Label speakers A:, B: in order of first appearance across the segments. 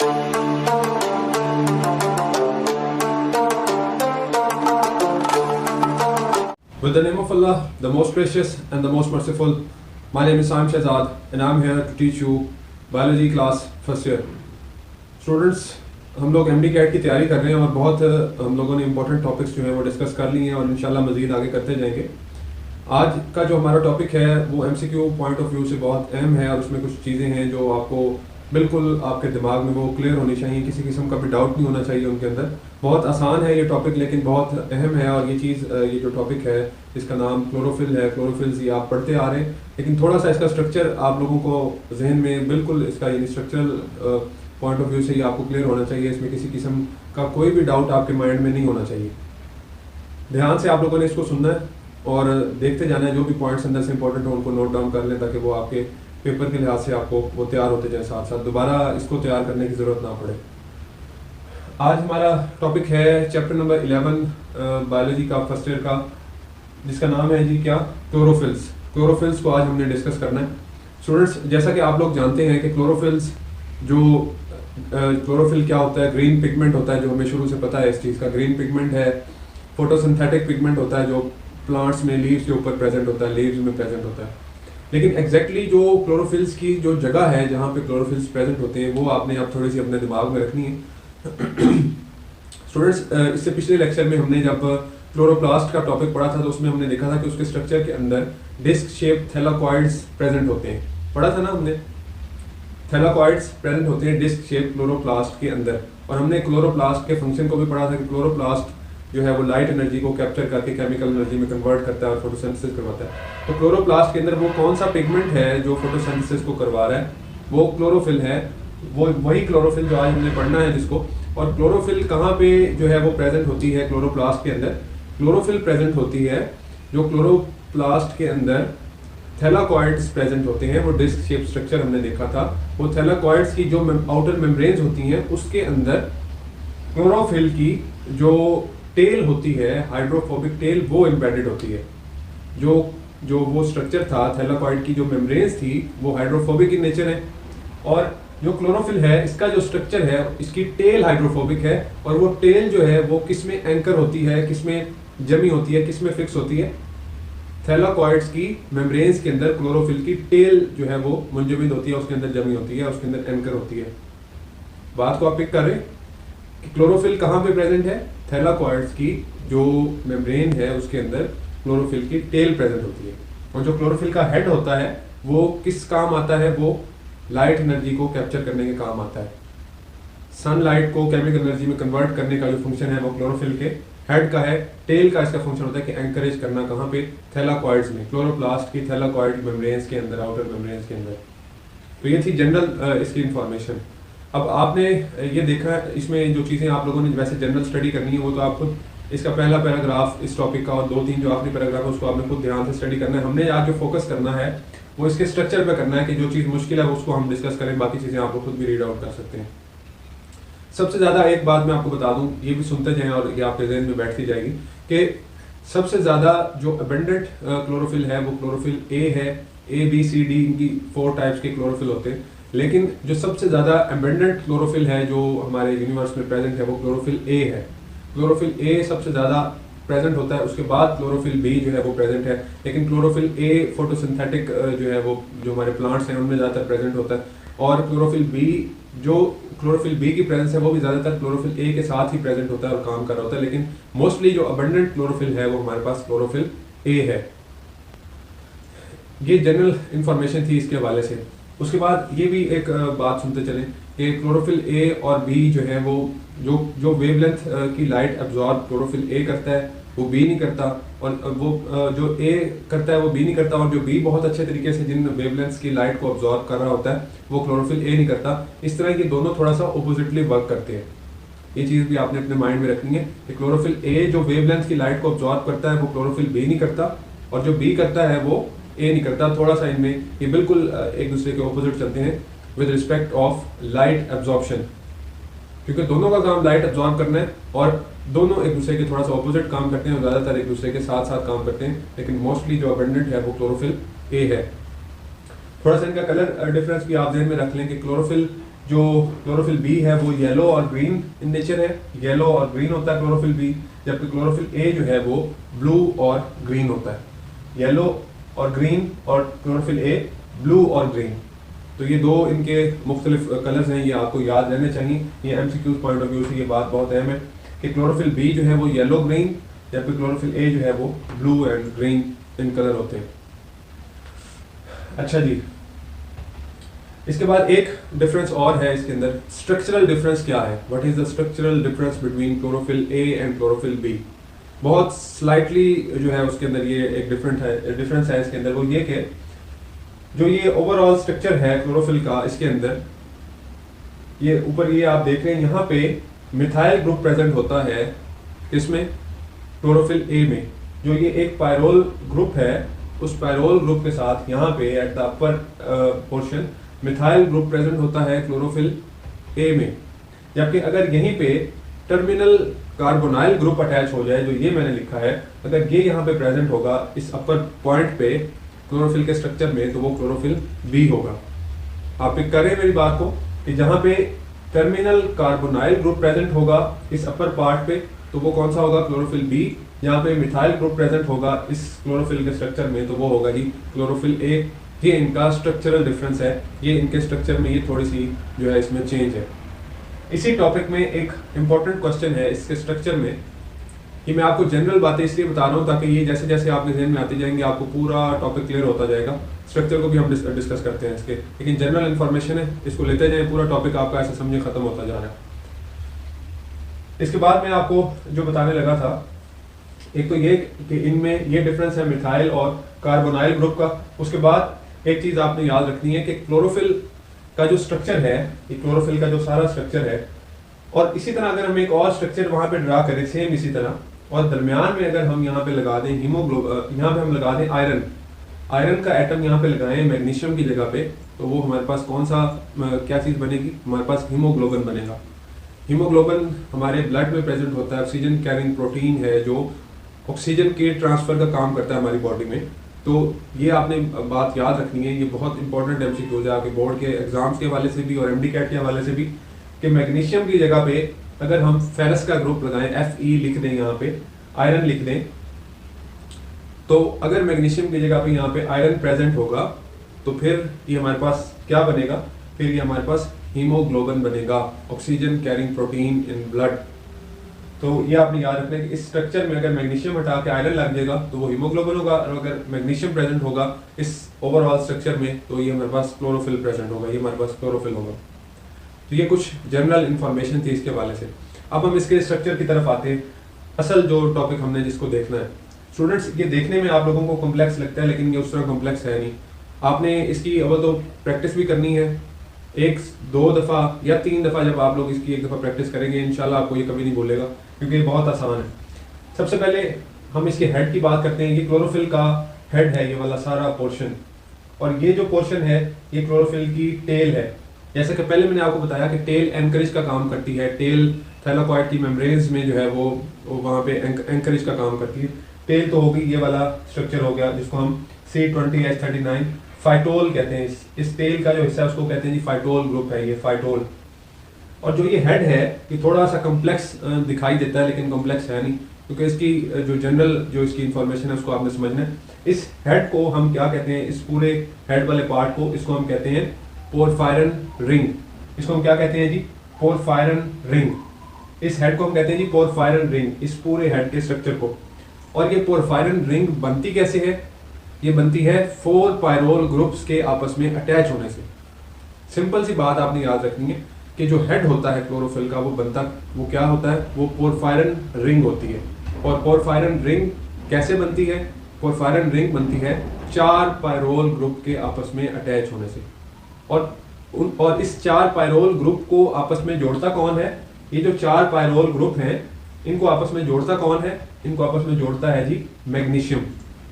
A: With the name of Allah, the most gracious and the most merciful, my name is Saim Shahzad and I am here to teach you biology class first year. Students, हम लोग MD CAT की तैयारी कर रहे हैं और बहुत हम लोगों ने important topics जो हैं वो डिस्कस कर लिए हैं और इंशाल्लाह मज़ीद आगे करते जाएंगे। आज का जो हमारा टॉपिक है वो MCQ पॉइंट ऑफ व्यू से बहुत अहम है और उसमें कुछ चीज़ें हैं जो आपको बिल्कुल आपके दिमाग में वो क्लियर होनी चाहिए, किसी किस्म का भी डाउट नहीं होना चाहिए उनके अंदर। बहुत आसान है ये टॉपिक लेकिन बहुत अहम है और ये जो टॉपिक है इसका नाम क्लोरोफिल है। क्लोरोफिल्स ये आप पढ़ते आ रहे हैं लेकिन थोड़ा सा इसका स्ट्रक्चर आप लोगों को जहन में बिल्कुल इसका यानी स्ट्रक्चरल पॉइंट ऑफ व्यू से ये आपको क्लियर होना चाहिए। इसमें किसी किस्म का कोई भी डाउट आपके माइंड में नहीं होना चाहिए। ध्यान से आप लोगों ने इसको सुनना है और देखते जाना है। जो भी पॉइंट्स अंदर से इंपॉर्टेंट हो उनको नोट डाउन कर लें ताकि वो आपके पेपर के लिहाज से आपको वो तैयार होते जाए, साथ साथ दोबारा इसको तैयार करने की ज़रूरत ना पड़े। आज हमारा टॉपिक है चैप्टर नंबर 11 बायोलॉजी का फर्स्ट ईयर का, जिसका नाम है जी क्या, क्लोरोफिल्स। क्लोरोफिल्स को आज हमने डिस्कस करना है। स्टूडेंट्स, जैसा कि आप लोग जानते हैं कि क्लोरोफिल क्या होता है, ग्रीन पिगमेंट होता है जो हमें शुरू से पता है इस चीज़ का। ग्रीन पिगमेंट है, फोटोसिंथेटिक पिगमेंट होता है जो प्लांट्स में लीव्स के ऊपर प्रेजेंट होता है, लीव्स में प्रेजेंट होता है। लेकिन एग्जैक्टली जो क्लोरोफिल्स की जो जगह है जहाँ पे क्लोरोफिल्स प्रेजेंट होते हैं वो आपने अब थोड़ी सी अपने दिमाग में रखनी है। स्टूडेंट्स, इससे पिछले लेक्चर में हमने जब क्लोरोप्लास्ट का टॉपिक पढ़ा था तो उसमें हमने देखा था कि उसके स्ट्रक्चर के अंदर डिस्क शेप थैलाकॉइड्स प्रेजेंट होते हैं। पढ़ा था ना हमने, थैलाकॉइड्स प्रेजेंट होते हैं डिस्क शेप क्लोरोप्लास्ट के अंदर। और हमने क्लोरोप्लास्ट के फंक्शन को भी पढ़ा था कि क्लोरोप्लास्ट जो है वो लाइट एनर्जी को कैप्चर करके केमिकल एनर्जी में कन्वर्ट करता है और फोटोसिंथेसिस करवाता है। तो क्लोरोप्लास्ट के अंदर वो कौन सा पिगमेंट है जो फोटोसिंथेसिस को करवा रहा है, वो क्लोरोफिल है। वो वही क्लोरोफिल जो आज हमने पढ़ना है जिसको। और क्लोरोफिल कहाँ पे जो है वो प्रेजेंट होती है क्लोरोप्लास्ट के अंदर। क्लोरोफिल प्रेजेंट होती है जो क्लोरोप्लास्ट के अंदर थैलाकॉइड्स प्रेजेंट होते हैं। वो डिस्क शेप स्ट्रक्चर हमने देखा था। वो थैलाकॉइड्स की जो आउटर मेम्ब्रेन्स होती हैं उसके अंदर क्लोरोफिल की जो टेल होती है, हाइड्रोफोबिक टेल, वो एम्बेडेड होती है। जो वो स्ट्रक्चर था थैलाकॉइड की जो मेम्ब्रेन्स थी वो हाइड्रोफोबिक इन नेचर है और जो क्लोरोफिल है इसका जो स्ट्रक्चर है इसकी टेल हाइड्रोफोबिक है। और वो टेल जो है वो किस में एंकर होती है, किस में जमी होती है, किस में फिक्स होती है, थैलाकॉइड्स की मेम्ब्रेन्स के अंदर क्लोरोफिल की टेल जो है वो मुंजमद होती है, उसके अंदर जमी होती है, उसके अंदर एंकर होती है। बात को आप पिक कर रहे हैं कि क्लोरोफिल कहाँ पे प्रेजेंट है, थैलाकॉइड्स की जो मेम्ब्रेन है उसके अंदर क्लोरोफिल की टेल प्रेजेंट होती है। और जो क्लोरोफिल का हेड होता है वो किस काम आता है, वो लाइट एनर्जी को कैप्चर करने के काम आता है। सनलाइट को केमिकल एनर्जी में कन्वर्ट करने का जो फंक्शन है वो क्लोरोफिल के हेड का है। टेल का इसका फंक्शन होता है कि एंकरेज करना कहाँ पे, थैलाकॉइड्स में, क्लोरोप्लास्ट की थैलाकॉइड मेम्ब्रेन्स के अंदर, आउटर मेम्ब्रेन्स के अंदर। तो ये थी जनरल इसकी इंफॉर्मेशन। अब आपने ये देखा, इसमें जो चीज़ें आप लोगों ने वैसे जनरल स्टडी करनी है वो तो आप खुद इसका पहला पैराग्राफ इस टॉपिक का और 2-3 जो आखिरी पैराग्राफ है उसको आपने खुद ध्यान से स्टडी करना है। हमने आज जो फोकस करना है वो इसके स्ट्रक्चर पे करना है कि जो चीज़ मुश्किल है उसको हम डिस्कस करें, बाकी चीज़ें आप लोग खुद भी रीड आउट कर सकते हैं। सबसे ज़्यादा एक बात मैं आपको बता दूँ, ये भी सुनते जाएँ और ये आपके जहन में बैठती जाएगी कि सबसे ज़्यादा जो अबेंडेंट क्लोरोफिल है वो क्लोरोफिल ए है। A, B, C, D इनकी 4 टाइप्स के क्लोरोफिल होते हैं। लेकिन जो सबसे ज़्यादा अबेंडेंट क्लोरोफिल है जो हमारे यूनिवर्स में प्रेजेंट है वो क्लोरोफिल ए है। क्लोरोफिल ए सबसे ज़्यादा प्रेजेंट होता है, उसके बाद क्लोरोफिल बी जो है वो प्रेजेंट है। लेकिन क्लोरोफिल ए फोटोसिंथेटिक जो है वो जो हमारे प्लांट्स हैं उनमें ज़्यादातर प्रेजेंट होता है। और क्लोरोफिल बी की प्रेजेंस है वो भी ज़्यादातर क्लोरोफिल ए के साथ ही प्रेजेंट होता है और काम कर रहा होता है। लेकिन मोस्टली जो अबेंडेंट क्लोरोफिल है वो हमारे पास क्लोरोफिल ए है। ये जनरल इंफॉर्मेशन थी इसके हवाले से। उसके बाद ये भी एक बात सुनते चलें कि क्लोरोफिल ए और बी जो है वो जो वेवलेंथ की लाइट एब्जॉर्ब क्लोरोफिल ए करता है वो बी नहीं करता, और वो जो ए करता है वो बी नहीं करता, और जो बी बहुत अच्छे तरीके से जिन वेवलेंथ्स की लाइट को एब्जॉर्ब कर रहा होता है वो क्लोरोफिल ए नहीं करता। इस तरह ये दोनों थोड़ा सा ऑपोजिटली वर्क करते हैं। ये चीज़ भी आपने अपने माइंड में रखनी है कि क्लोरोफिल ए जो वेवलेंथ की लाइट को एब्जॉर्ब करता है वो क्लोरोफिल बी नहीं करता, और जो बी करता है वो ए नहीं करता। थोड़ा सा इनमें ये बिल्कुल एक दूसरे के ऑपोजिट चलते हैं with respect of light absorption, क्योंकि दोनों का काम लाइट एब्जॉर्ब करना है और दोनों एक दूसरे के थोड़ा सा ऑपोजिट काम करते हैं और ज़्यादातर एक दूसरे के साथ साथ काम करते हैं। लेकिन मोस्टली जो अबेंडेंट है वो क्लोरोफिल ए है। थोड़ा सा इनका कलर डिफरेंस भी आप ध्यान में रख लें कि क्लोरोफिल जो क्लोरोफिल बी है वो येलो और ग्रीन इन नेचर है, येलो और ग्रीन होता है क्लोरोफिल बी, जबकि क्लोरोफिल ए जो है वो ब्लू और ग्रीन होता है, येलो और ग्रीन, और क्लोरोफिल ए ब्लू और ग्रीन। तो ये दो इनके मुख्तलिफ कलर्स हैं, ये आपको याद रहने चाहिए। ये MCQ पॉइंट ऑफ व्यू से ये बात बहुत अहम है कि क्लोरोफिल बी जो है वो येलो ग्रीन, जबकि क्लोरोफिल ए जो है वो blue and green in colour होते हैं। अच्छा जी, इसके बाद एक डिफरेंस और है इसके अंदर, स्ट्रक्चरल डिफरेंस क्या है, what is the structural difference between chlorophyll A and chlorophyll B. बहुत स्लाइटली जो है उसके अंदर ये एक डिफरेंस है इसके अंदर, वो ये कि जो ये ओवरऑल स्ट्रक्चर है क्लोरोफिल का, इसके अंदर ये ऊपर ये आप देख रहे हैं यहाँ पे मिथाइल ग्रुप प्रेजेंट होता है, इसमें क्लोरोफिल ए में जो ये एक पायरोल ग्रुप है, उस पायरोल ग्रुप के साथ यहाँ पे at the upper portion methyl group present होता है क्लोरोफिल ए में। जबकि अगर यहीं पे टर्मिनल कार्बोनाइल ग्रुप अटैच हो जाए, जो ये मैंने लिखा है, अगर ये यहाँ पे प्रेजेंट होगा इस अपर पॉइंट पे क्लोरोफिल के स्ट्रक्चर में, तो वो क्लोरोफिल बी होगा। आप पिक करें मेरी बात को कि जहाँ पे टर्मिनल कार्बोनाइल ग्रुप प्रेजेंट होगा इस अपर पार्ट पे, तो वो कौन सा होगा, क्लोरोफिल बी। यहाँ पे मिथाइल ग्रुप प्रेजेंट होगा इस क्लोरोफिल के स्ट्रक्चर में, तो वो होगा जी क्लोरोफिल ए। ये इनका स्ट्रक्चरल डिफरेंस है, ये इनके स्ट्रक्चर में ये थोड़ी सी जो है इसमें चेंज है। इसी टॉपिक में एक इम्पॉर्टेंट क्वेश्चन है इसके स्ट्रक्चर में, कि मैं आपको जनरल बातें इसलिए बता रहा हूँ ताकि ये जैसे जैसे आपके जहन में आती जाएंगे आपको पूरा टॉपिक क्लियर होता जाएगा। स्ट्रक्चर को भी हम डिस्कस करते हैं इसके, लेकिन जनरल इन्फॉर्मेशन है, इसको लेते जाएं, पूरा टॉपिक आपका ऐसे समझे खत्म होता जा रहा है। इसके बाद मैं आपको जो बताने लगा था, एक तो ये कि इनमें ये डिफरेंस है मिथाइल और कार्बोनाइल ग्रुप का। उसके बाद एक चीज़ आपने याद रखनी है कि क्लोरोफिल का जो स्ट्रक्चर है, ये क्लोरोफिल का जो सारा स्ट्रक्चर है, और इसी तरह अगर हम एक और स्ट्रक्चर वहाँ पे ड्रा करें सेम इसी तरह, और दरमियान में अगर हम यहाँ पे लगा दें हीमोग्लोबिन, यहाँ पे हम लगा दें आयरन का एटम यहाँ पे लगाएं मैग्नीशियम की जगह पे, तो वो हमारे पास कौन सा क्या चीज़ बनेगी, हमारे पास हीमोग्लोबिन बनेगा। हीमोग्लोबिन हमारे ब्लड में प्रेजेंट होता है, ऑक्सीजन कैरिंग प्रोटीन है जो ऑक्सीजन के ट्रांसफर का काम करता है हमारी बॉडी में। तो ये आपने बात याद रखनी है, ये बहुत इंपॉर्टेंट MCQ है आपके बोर्ड के एग्जाम्स के हवाले से भी और MD कैट के हवाले से भी, कि मैग्नीशियम की जगह पे अगर हम फेरस का ग्रुप लगाएं, Fe लिख दें, यहाँ पे आयरन लिख दें, तो अगर मैग्नीशियम की जगह पे यहाँ पे आयरन प्रेजेंट होगा तो फिर ये हमारे पास क्या बनेगा, फिर ये हमारे पास हीमोग्लोबिन बनेगा, oxygen carrying protein in blood. तो ये आपने याद रखना है कि इस स्ट्रक्चर में अगर मैग्नीशियम हटा के आयरन लग जाएगा तो वो हीमोग्लोबिन होगा, और अगर मैग्नीशियम प्रेजेंट होगा इस ओवरऑल स्ट्रक्चर में तो ये हमारे पास क्लोरोफिल प्रेजेंट होगा, ये हमारे पास क्लोरोफिल होगा। तो ये कुछ जनरल इन्फॉर्मेशन थी इसके हवाले से। अब हम इसके स्ट्रक्चर की तरफ आते हैं, असल जो टॉपिक हमने जिसको देखना है। स्टूडेंट्स, ये देखने में आप लोगों को कॉम्प्लेक्स लगता है, लेकिन ये उस तरह कॉम्प्लेक्स है नहीं। आपने इसकी अव्वल तो प्रैक्टिस भी करनी है, 1-2 दफ़ा या 3 दफ़ा जब आप लोग इसकी एक दफ़ा प्रैक्टिस करेंगे इंशाल्लाह आपको ये कभी नहीं भूलेगा, क्योंकि ये बहुत आसान है। सबसे पहले हम इसके हेड की बात करते हैं। ये क्लोरोफिल का हेड है, ये वाला सारा पोर्शन, और ये जो पोर्शन है ये क्लोरोफिल की टेल है। जैसे कि पहले मैंने आपको बताया कि टेल एंकरेज का काम करती है, टेल थैलाकॉइड की मेम्ब्रेन्स में जो है वो वहाँ पे एंकरेज का काम करती है। टेल तो होगी, ये वाला स्ट्रक्चर हो गया जिसको हम C20H39 फाइटोल कहते हैं। इस टेल का जो हिस्सा है उसको कहते हैं जी फाइटोल ग्रुप है, ये फाइटोल। और जो ये हेड है ये थोड़ा सा कॉम्प्लेक्स दिखाई देता है, लेकिन कॉम्प्लेक्स है नहीं, क्योंकि इसकी जो जनरल जो इसकी इंफॉर्मेशन है उसको आपने समझना है। इस हेड को हम क्या कहते हैं, इस पूरे हेड वाले पार्ट को, इसको हम कहते हैं पोरफायरन रिंग। इसको हम क्या कहते हैं जी, पोरफायरन रिंग। इस हेड को हम कहते हैं जी पोरफायरन रिंग, इस पूरे हेड के स्ट्रक्चर को। और ये पोरफायरन रिंग बनती कैसे है, ये बनती है 4 पायरोल ग्रुप्स के आपस में अटैच होने से। सिंपल सी बात आपने याद रखनी है कि जो हेड होता है क्लोरोफिल का वो क्या होता है, वो पोरफायरन रिंग होती है। और पोरफायरन रिंग कैसे बनती है, पोरफायरन रिंग बनती है 4 पायरोल ग्रुप के आपस में अटैच होने से। और इस 4 पायरोल ग्रुप को आपस में जोड़ता कौन है, ये जो 4 पायरोल ग्रुप हैं इनको आपस में जोड़ता कौन है, इनको आपस में जोड़ता है जी मैग्नीशियम।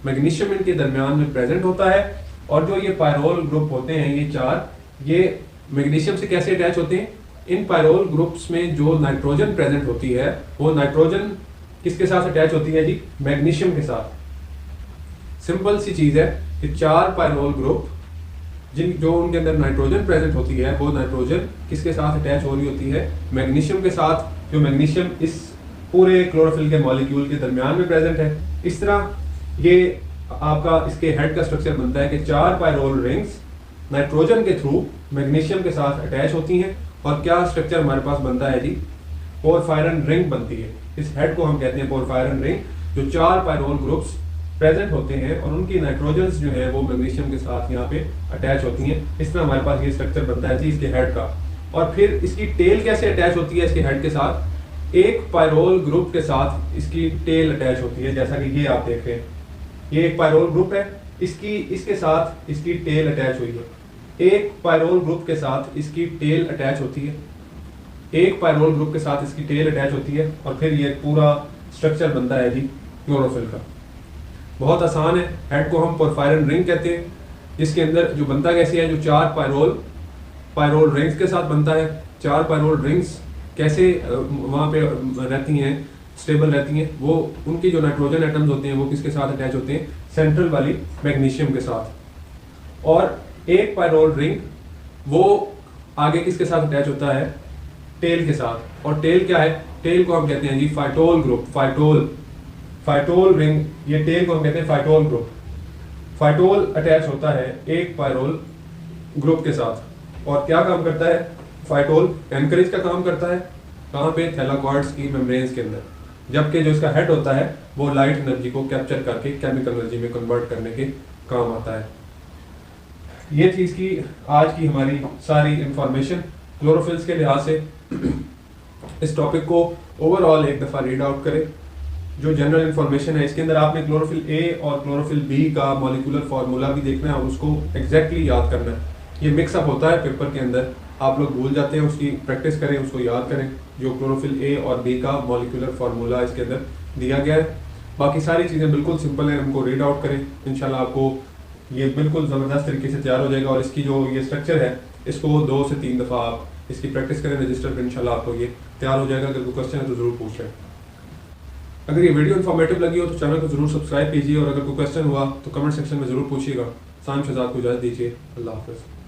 A: मैग्नीशियम इनके दरमियान में प्रेजेंट होता है। और जो ये पायरोल ग्रुप होते हैं ये 4, ये मैग्नीशियम से कैसे अटैच होते हैं, इन पायरोल ग्रुप्स में जो नाइट्रोजन प्रेजेंट होती है वो नाइट्रोजन किसके साथ अटैच होती है जी, मैग्नीशियम के साथ। सिंपल सी चीज है कि 4 पायरोल ग्रुप जो उनके अंदर नाइट्रोजन प्रेजेंट होती है, वो नाइट्रोजन किसके साथ अटैच हो रही होती है, मैग्नीशियम के साथ। जो मैग्नीशियम इस पूरे क्लोरोफिल के मॉलिक्यूल के दरमियान में प्रेजेंट है। इस तरह ये आपका इसके हेड का स्ट्रक्चर बनता है कि 4 पायरोल रिंग्स नाइट्रोजन के थ्रू मैग्नीशियम के साथ अटैच होती हैं। और क्या स्ट्रक्चर हमारे पास बनता है जी, पोरफायरन रिंग बनती है। इस हेड को हम कहते हैं पोरफायरन रिंग, जो 4 पायरोल ग्रुप्स प्रेजेंट होते हैं और उनकी नाइट्रोजन्स जो है वो मैग्नीशियम के साथ यहाँ पे अटैच होती हैं। इस तरह हमारे पास ये स्ट्रक्चर बनता है जी इसके हेड का। और फिर इसकी टेल कैसे अटैच होती है इसके हेड के साथ, एक पायरोल ग्रुप के साथ इसकी टेल अटैच होती है। जैसा कि ये आप देख रहे हैं, ये एक पायरोल ग्रुप है, इसके साथ इसकी टेल अटैच हुई है। एक पायरोल ग्रुप के साथ इसकी टेल अटैच होती है, एक पायरोल ग्रुप के साथ इसकी टेल अटैच होती है, और फिर ये पूरा स्ट्रक्चर बनता है जी क्लोरोफिल का। बहुत आसान है। हेड को हम पोरफायरन रिंग कहते हैं, जिसके अंदर जो बनता कैसे है, जो 4 पायरोल रिंग्स के साथ बनता है। 4 पायरोल रिंग्स कैसे वहाँ पे रहती हैं, स्टेबल रहती हैं, वो उनकी जो नाइट्रोजन एटम्स होते हैं वो किसके साथ अटैच होते हैं, सेंट्रल वाली मैग्नीशियम के साथ। और एक पायरोल रिंग वो आगे किसके साथ अटैच होता है, टेल के साथ। और टेल क्या है, टेल को हम कहते हैं जी फाइटोल ग्रुप। फाइटोल रिंग, ये टेल को हम कहते हैं फाइटोल ग्रुप। फाइटोल अटैच होता है एक पायरोल ग्रुप के साथ। और क्या काम करता है फाइटोल, एनकरेज का काम करता है कहाँ पे, थैलाकॉइड्स की मेम्ब्रेन्स के अंदर। जबकि जो इसका हेड होता है वो लाइट एनर्जी को कैप्चर करके केमिकल एनर्जी में कन्वर्ट करने के काम आता है। ये चीज़ की आज की हमारी सारी इंफॉर्मेशन क्लोरोफिल्स के लिहाज से। इस टॉपिक को ओवरऑल एक दफ़ा रीड आउट करें। जो जनरल इन्फॉर्मेशन है इसके अंदर आपने क्लोरोफिल ए और क्लोरोफिल बी का मॉलिक्यूलर फार्मूला भी देखना है और उसको एग्जैक्टली याद करना है। ये मिक्सअप होता है पेपर के अंदर, आप लोग भूल जाते हैं, उसकी प्रैक्टिस करें, उसको याद करें। जो क्लोरोफिल ए और बी का मॉलिक्यूलर फार्मूला इसके अंदर दिया गया है। बाकी सारी चीज़ें बिल्कुल सिंपल हैं, उनको रीड आउट करें। इंशाल्लाह आपको ये बिल्कुल ज़बरदस्त तरीके से तैयार हो जाएगा। और इसकी जो ये स्ट्रक्चर है इसको 2 से 3 दफ़ा आप इसकी प्रैक्टिस करें रजिस्टर पर, इंशाल्लाह आपको ये तैयार हो जाएगा। अगर कोई क्वेश्चन है तो ज़रूर पूछें। अगर ये वीडियो इन्फॉर्मेटिव लगी हो तो चैनल को जरूर सब्सक्राइब कीजिए, और अगर कोई क्वेश्चन हुआ तो कमेंट सेक्शन में ज़रूर पूछिएगा। साइम शहजाद को इजाज़त दीजिए। अल्लाह हाफ़िज़।